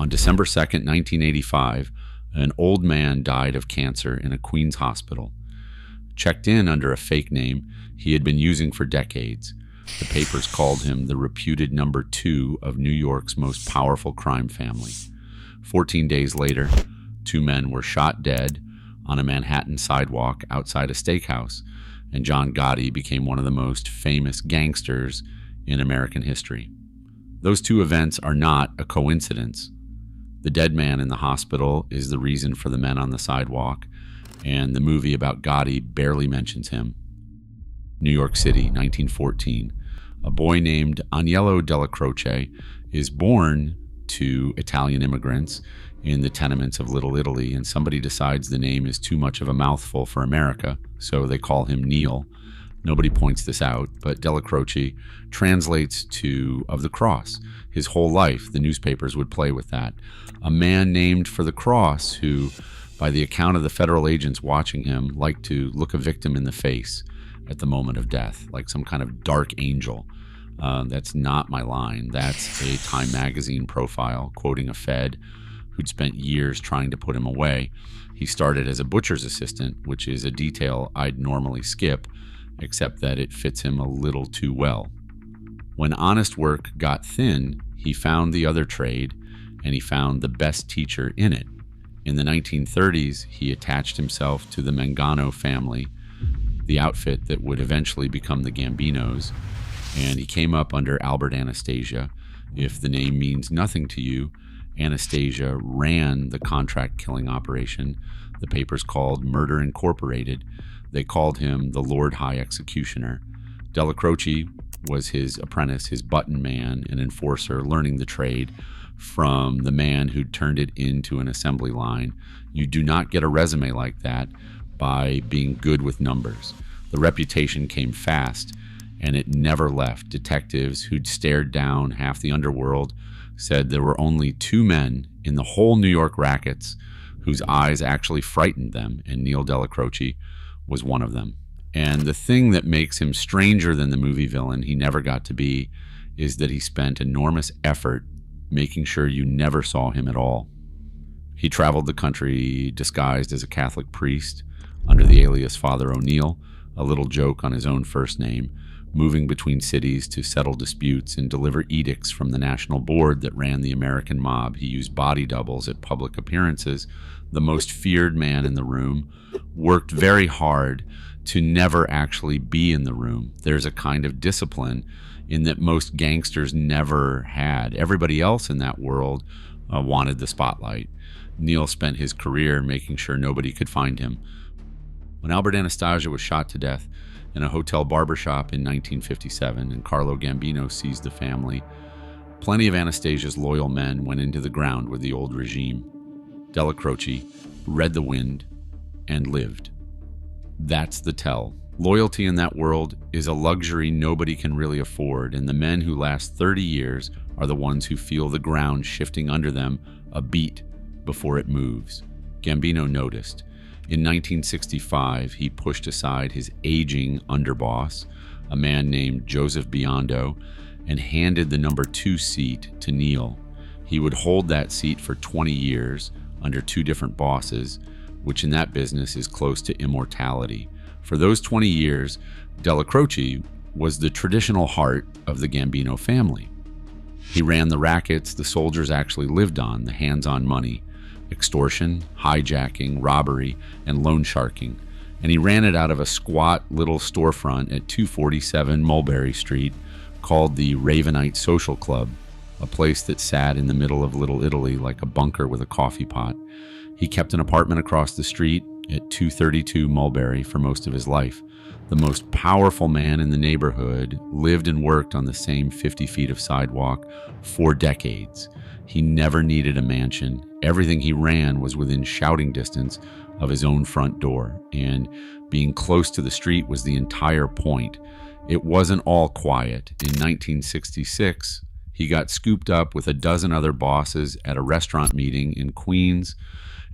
On December 2nd, 1985, an old man died of cancer in a Queens hospital. Checked in under a fake name he had been using for decades, the papers called him the reputed number 2 of New York's most powerful crime family. 14 days later, 2 men were shot dead on a Manhattan sidewalk outside a steakhouse, and John Gotti became one of the most famous gangsters in American history. Those 2 events are not a coincidence. The dead man in the hospital is the reason for the men on the sidewalk, and the movie about Gotti barely mentions him. New York City, 1914. A boy named Aniello Dellacroce is born to Italian immigrants in the tenements of Little Italy, and somebody decides the name is too much of a mouthful for America, so they call him Neil. Nobody points this out, but Dellacroce translates to of the cross. His whole life, the newspapers would play with that. A man named for the cross who, by the account of the federal agents watching him, liked to look a victim in the face at the moment of death, like some kind of dark angel. That's not my line. That's a Time magazine profile quoting a Fed who'd spent years trying to put him away. He started as a butcher's assistant, which is a detail I'd normally skip, except that it fits him a little too well. When honest work got thin, he found the other trade, and he found the best teacher in it. In the 1930s, he attached himself to the Mangano family, the outfit that would eventually become the Gambinos, and he came up under Albert Anastasia. If the name means nothing to you, Anastasia ran the contract killing operation the papers called Murder Incorporated. They called him the Lord High Executioner. Dellacroce was his apprentice, his button man, an enforcer, learning the trade from the man who'd turned it into an assembly line. You do not get a resume like that by being good with numbers. The reputation came fast, and it never left. Detectives who'd stared down half the underworld said there were only 2 men in the whole New York rackets whose eyes actually frightened them, and Neil Dellacroce was one of them. And the thing that makes him stranger than the movie villain he never got to be is that he spent enormous effort making sure you never saw him at all. He traveled the country disguised as a Catholic priest under the alias Father O'Neill, a little joke on his own first name, moving between cities to settle disputes and deliver edicts from the national board that ran the American mob. He used body doubles at public appearances. The most feared man in the room worked very hard to never actually be in the room. There's a kind of discipline in that most gangsters never had. Everybody else in that world wanted the spotlight. Neil spent his career making sure nobody could find him. When Albert Anastasia was shot to death in a hotel barbershop in 1957 and Carlo Gambino seized the family, plenty of Anastasia's loyal men went into the ground with the old regime. Dellacroce read the wind and lived. That's the tell. Loyalty in that world is a luxury nobody can really afford, and the men who last 30 years are the ones who feel the ground shifting under them a beat before it moves. Gambino noticed. In 1965, he pushed aside his aging underboss, a man named Joseph Biondo, and handed the number 2 seat to Neil. He would hold that seat for 20 years under 2 different bosses, which in that business is close to immortality. For those 20 years, Dellacroce was the traditional heart of the Gambino family. He ran the rackets the soldiers actually lived on, the hands-on money, extortion, hijacking, robbery, and loan sharking. And he ran it out of a squat little storefront at 247 Mulberry Street called the Ravenite Social Club, a place that sat in the middle of Little Italy like a bunker with a coffee pot. He kept an apartment across the street at 232 Mulberry for most of his life. The most powerful man in the neighborhood lived and worked on the same 50 feet of sidewalk for decades. He never needed a mansion. Everything he ran was within shouting distance of his own front door, and being close to the street was the entire point. It wasn't all quiet. In 1966, he got scooped up with a dozen other bosses at a restaurant meeting in Queens.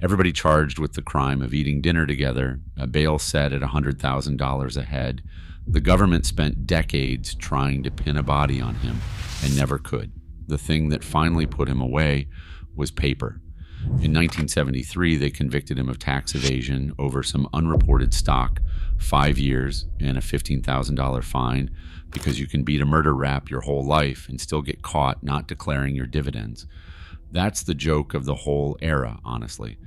Everybody charged with the crime of eating dinner together, a bail set at $100,000 a head. The government spent decades trying to pin a body on him and never could. The thing that finally put him away was paper. In 1973, they convicted him of tax evasion over some unreported stock, 5 years and a $15,000 fine, because you can beat a murder rap your whole life and still get caught not declaring your dividends. That's the joke of the whole era, honestly.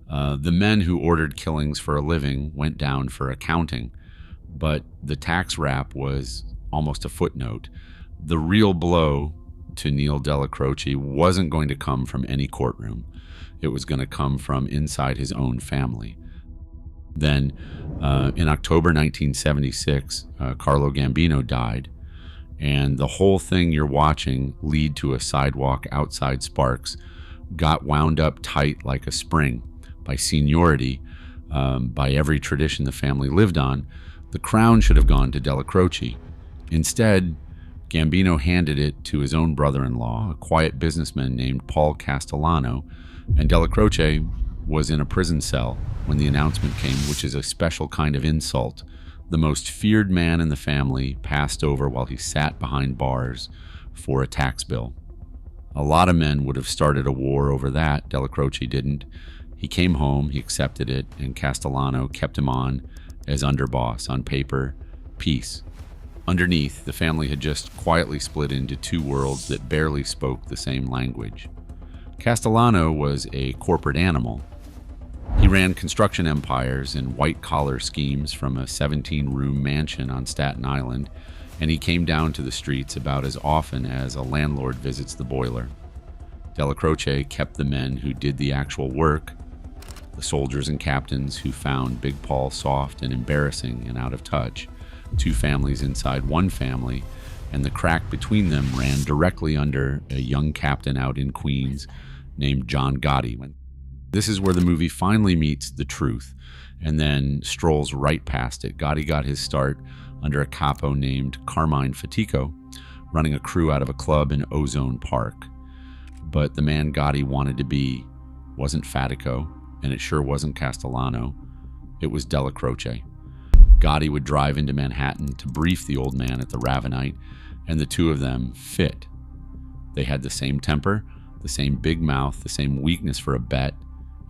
The men who ordered killings for a living went down for accounting, but the tax rap was almost a footnote. The real blow to Aniello Dellacroce wasn't going to come from any courtroom. It was going to come from inside his own family. Then, in October 1976, Carlo Gambino died, and the whole thing you're watching lead to a sidewalk outside Sparks got wound up tight like a spring by seniority, by every tradition the family lived on. The crown should have gone to Dellacroce. Instead, Gambino handed it to his own brother-in-law, a quiet businessman named Paul Castellano, and Dellacroce was in a prison cell when the announcement came, which is a special kind of insult. The most feared man in the family passed over while he sat behind bars for a tax bill. A lot of men would have started a war over that. Dellacroce didn't. He came home, he accepted it, and Castellano kept him on as underboss. On paper, peace. Underneath, the family had just quietly split into two worlds that barely spoke the same language. Castellano was a corporate animal. He ran construction empires and white-collar schemes from a 17-room mansion on Staten Island, and he came down to the streets about as often as a landlord visits the boiler. Dellacroce kept the men who did the actual work, the soldiers and captains who found Big Paul soft and embarrassing and out of touch, two families inside one family, and the crack between them ran directly under a young captain out in Queens named John Gotti. This is where the movie finally meets the truth and then strolls right past it. Gotti got his start under a capo named Carmine Fatico, running a crew out of a club in Ozone Park. But the man Gotti wanted to be wasn't Fatico, and it sure wasn't Castellano. It was Dellacroce. Gotti would drive into Manhattan to brief the old man at the Ravenite, and the two of them fit. They had the same temper, the same big mouth, the same weakness for a bet,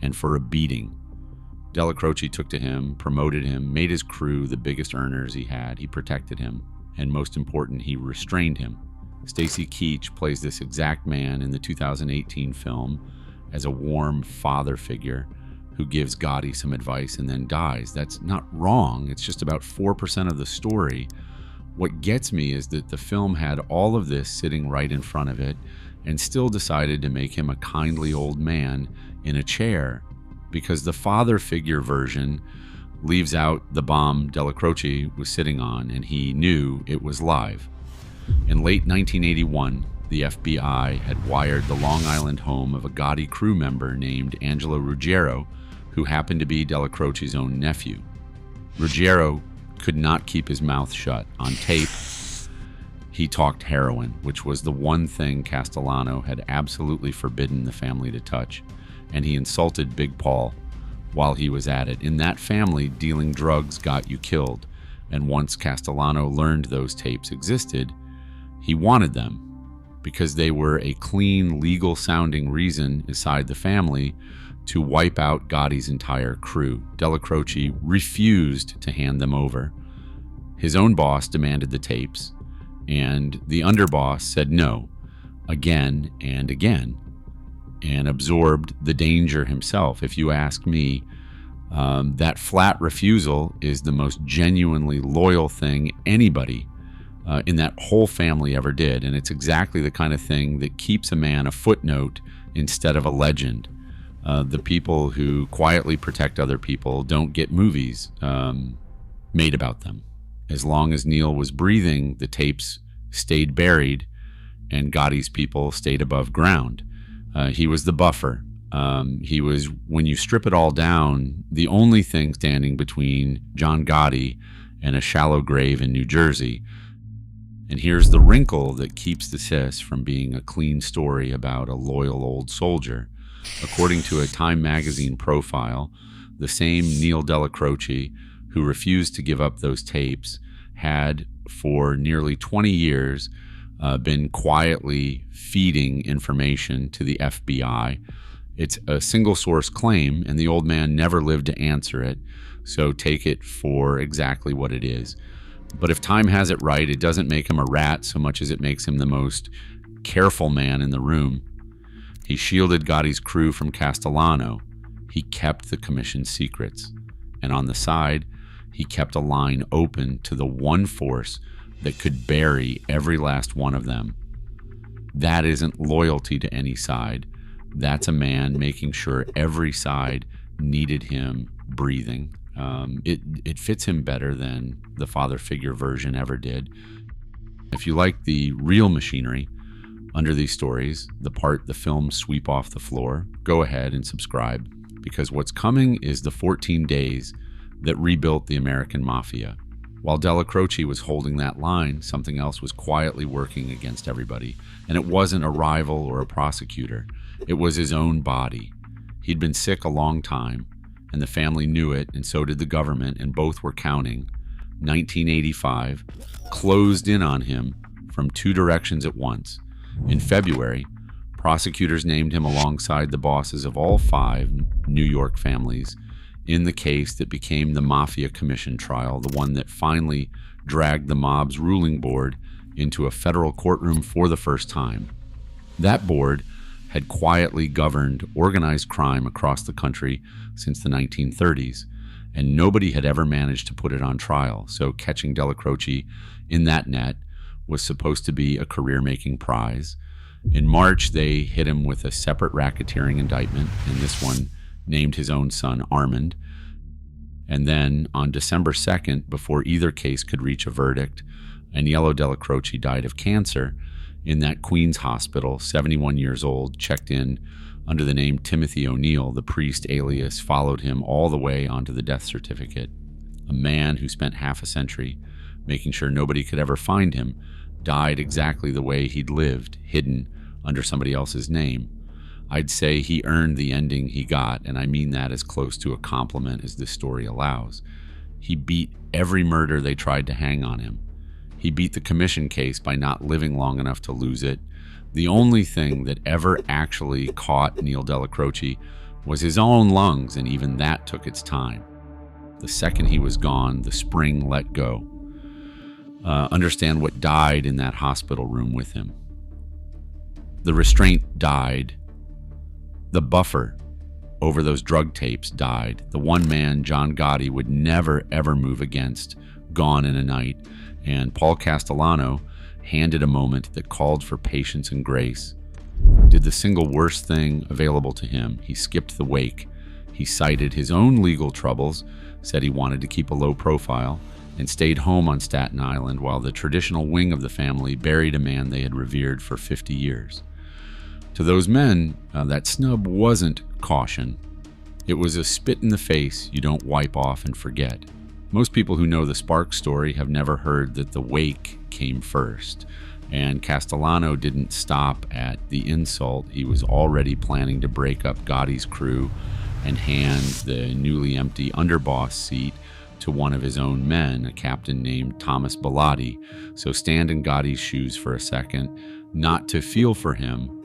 and for a beating. Dellacroce took to him, promoted him, made his crew the biggest earners he had. He protected him, and most important, he restrained him. Stacy Keach plays this exact man in the 2018 film as a warm father figure who gives Gotti some advice and then dies. That's not wrong. It's just about 4% of the story. What gets me is that the film had all of this sitting right in front of it and still decided to make him a kindly old man in a chair, because the father figure version leaves out the bomb Dellacroce was sitting on, and he knew it was live. In late 1981, the FBI had wired the Long Island home of a Gotti crew member named Angelo Ruggiero, who happened to be Dellacroce's own nephew. Ruggiero could not keep his mouth shut. On tape, he talked heroin, which was the one thing Castellano had absolutely forbidden the family to touch, and he insulted Big Paul while he was at it. In that family, dealing drugs got you killed, and once Castellano learned those tapes existed, he wanted them because they were a clean, legal-sounding reason inside the family to wipe out Gotti's entire crew. Dellacroce refused to hand them over. His own boss demanded the tapes, and the underboss said no, again and again, and absorbed the danger himself. If you ask me, that flat refusal is the most genuinely loyal thing anybody in that whole family ever did, and it's exactly the kind of thing that keeps a man a footnote instead of a legend. The people who quietly protect other people don't get movies made about them. As long as Neil was breathing, the tapes stayed buried and Gotti's people stayed above ground. He was the buffer. He was, when you strip it all down, the only thing standing between John Gotti and a shallow grave in New Jersey. And here's the wrinkle that keeps this from being a clean story about a loyal old soldier. According to a Time magazine profile, the same Aniello Dellacroce, who refused to give up those tapes, had for nearly 20 years been quietly feeding information to the FBI It's a single source claim, and the old man never lived to answer it, so take it for exactly what it is. But if time has it right, it doesn't make him a rat so much as it makes him the most careful man in the room. He shielded Gotti's crew from Castellano. He kept the commission's secrets. And on the side, he kept a line open to the one force that could bury every last one of them. That isn't loyalty to any side. That's a man making sure every side needed him breathing. It fits him better than the father figure version ever did. If you like the real machinery under these stories, the part the films sweep off the floor, go ahead and subscribe, because what's coming is the 14 days that rebuilt the American Mafia. While Dellacroce was holding that line, something else was quietly working against everybody, and it wasn't a rival or a prosecutor. It was his own body. He'd been sick a long time, and the family knew it, and so did the government, and both were counting. 1985 closed in on him from two directions at once. In February, prosecutors named him alongside the bosses of all 5 New York families in the case that became the Mafia Commission trial, the one that finally dragged the mob's ruling board into a federal courtroom for the first time. That board had quietly governed organized crime across the country since the 1930s, and nobody had ever managed to put it on trial, so catching Dellacroce in that net was supposed to be a career-making prize. In March, they hit him with a separate racketeering indictment, and this one named his own son Armand. And then on December 2nd, before either case could reach a verdict, Aniello Dellacroce died of cancer in that Queens hospital, 71 years old, checked in under the name Timothy O'Neill. The priest alias followed him all the way onto the death certificate. A man who spent half a century making sure nobody could ever find him died exactly the way he'd lived, hidden under somebody else's name. I'd say he earned the ending he got, and I mean that as close to a compliment as this story allows. He beat every murder they tried to hang on him. He beat the commission case by not living long enough to lose it. The only thing that ever actually caught Neil Dellacroce was his own lungs, and even that took its time. The second he was gone, the spring let go. Understand what died in that hospital room with him. The restraint died. The buffer over those drug tapes died. The one man John Gotti would never, ever move against, gone in a night. And Paul Castellano handed a moment that called for patience and grace. Did the single worst thing available to him. He skipped the wake. He cited his own legal troubles, said he wanted to keep a low profile, and stayed home on Staten Island while the traditional wing of the family buried a man they had revered for 50 years. To those men, that snub wasn't caution. It was a spit in the face you don't wipe off and forget. Most people who know the Sparks story have never heard that the wake came first, and Castellano didn't stop at the insult. He was already planning to break up Gotti's crew and hand the newly empty Underboss seat to one of his own men, a captain named Thomas Bellotti. So stand in Gotti's shoes for a second, not to feel for him,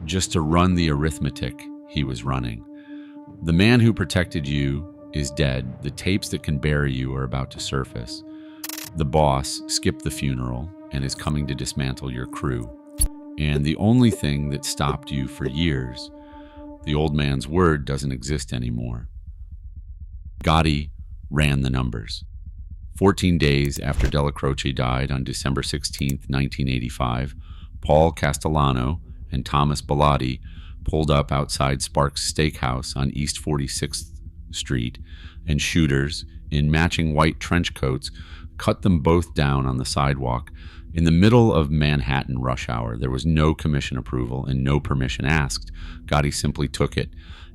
just to run the arithmetic he was running. The man who protected you is dead. The tapes that can bury you are about to surface. The boss skipped the funeral and is coming to dismantle your crew. And the only thing that stopped you for years, the old man's word, doesn't exist anymore. Gotti ran the numbers. 14 days after Dellacroce died on December 16, 1985, Paul Castellano and Thomas Bellotti pulled up outside Sparks' Steakhouse on East 46th Street, and shooters in matching white trench coats cut them both down on the sidewalk in the middle of Manhattan rush hour. There was no commission approval and no permission asked. Gotti simply took it,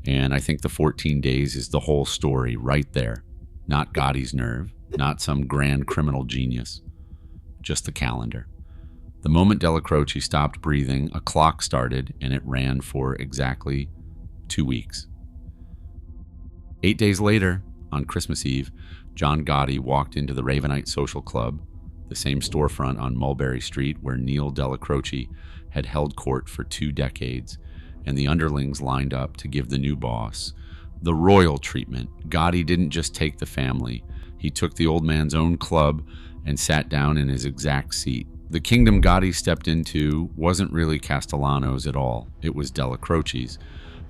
and I think the 14 days is the whole story right there. Not Gotti's nerve, not some grand criminal genius, just the calendar. The moment Dellacroce stopped breathing, a clock started, and it ran for exactly 2 weeks. 8 days later, on Christmas Eve, John Gotti walked into the Ravenite Social Club, the same storefront on Mulberry Street where Neil Dellacroce had held court for 2 decades, and the underlings lined up to give the new boss the royal treatment. Gotti didn't just take the family. He took the old man's own club and sat down in his exact seat. The kingdom Gotti stepped into wasn't really Castellano's at all. It was Dellacroce's.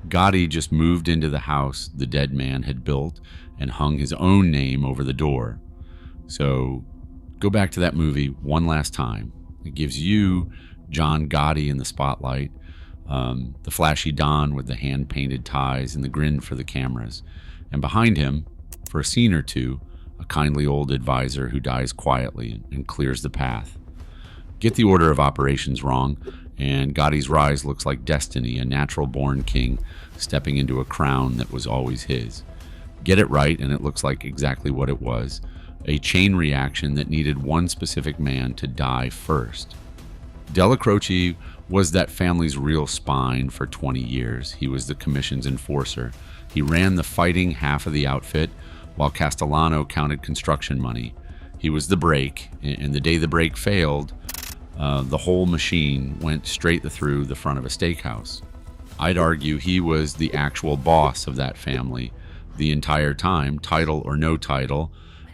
Gotti just moved into the house the dead man had built and hung his own name over the door. So go back to that movie one last time. It gives you John Gotti in the spotlight, the flashy Don with the hand-painted ties and the grin for the cameras. And behind him, for a scene or two, a kindly old advisor who dies quietly and clears the path. Get the order of operations wrong, and Gotti's rise looks like destiny, a natural-born king stepping into a crown that was always his. Get it right, and it looks like exactly what it was, a chain reaction that needed one specific man to die first. Dellacroce was that family's real spine for 20 years. He was the commission's enforcer. He ran the fighting half of the outfit, while Castellano counted construction money. He was the brake, and the day the brake failed, the whole machine went straight through the front of a steakhouse. I'd argue he was the actual boss of that family the entire time, title or no title,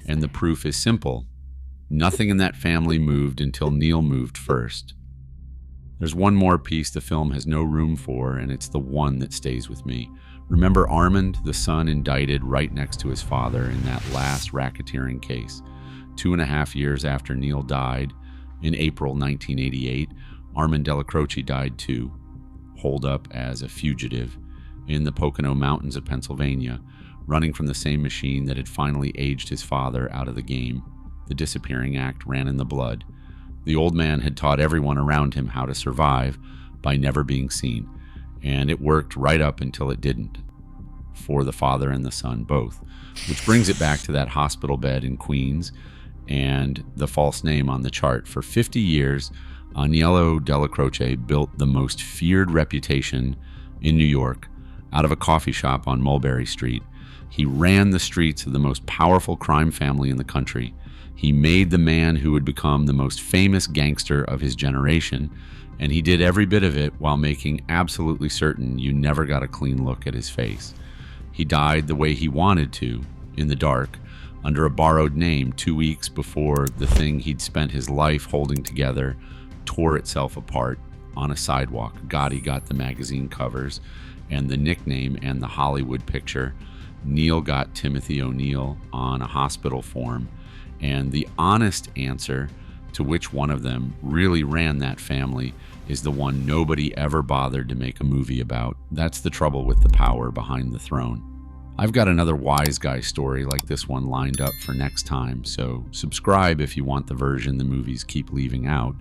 and the proof is simple. Nothing in that family moved until Neil moved first. There's one more piece the film has no room for, and it's the one that stays with me. Remember Armand, the son indicted right next to his father in that last racketeering case? 2.5 years after Neil died, in April 1988, Armand Dellacroce died too, holed up as a fugitive in the Pocono Mountains of Pennsylvania, running from the same machine that had finally aged his father out of the game. The disappearing act ran in the blood. The old man had taught everyone around him how to survive by never being seen, and it worked right up until it didn't, for the father and the son both. Which brings it back to that hospital bed in Queens and the false name on the chart. For 50 years, Aniello Dellacroce built the most feared reputation in New York out of a coffee shop on Mulberry Street. He ran the streets of the most powerful crime family in the country. He made the man who would become the most famous gangster of his generation, and he did every bit of it while making absolutely certain you never got a clean look at his face. He died the way he wanted to, in the dark, under a borrowed name 2 weeks before the thing he'd spent his life holding together tore itself apart on a sidewalk. Gotti got the magazine covers and the nickname and the Hollywood picture. Neil got Timothy O'Neill on a hospital form, and the honest answer to which one of them really ran that family is the one nobody ever bothered to make a movie about. That's the trouble with the power behind the throne. I've got another wise guy story like this one lined up for next time, so subscribe if you want the version the movies keep leaving out.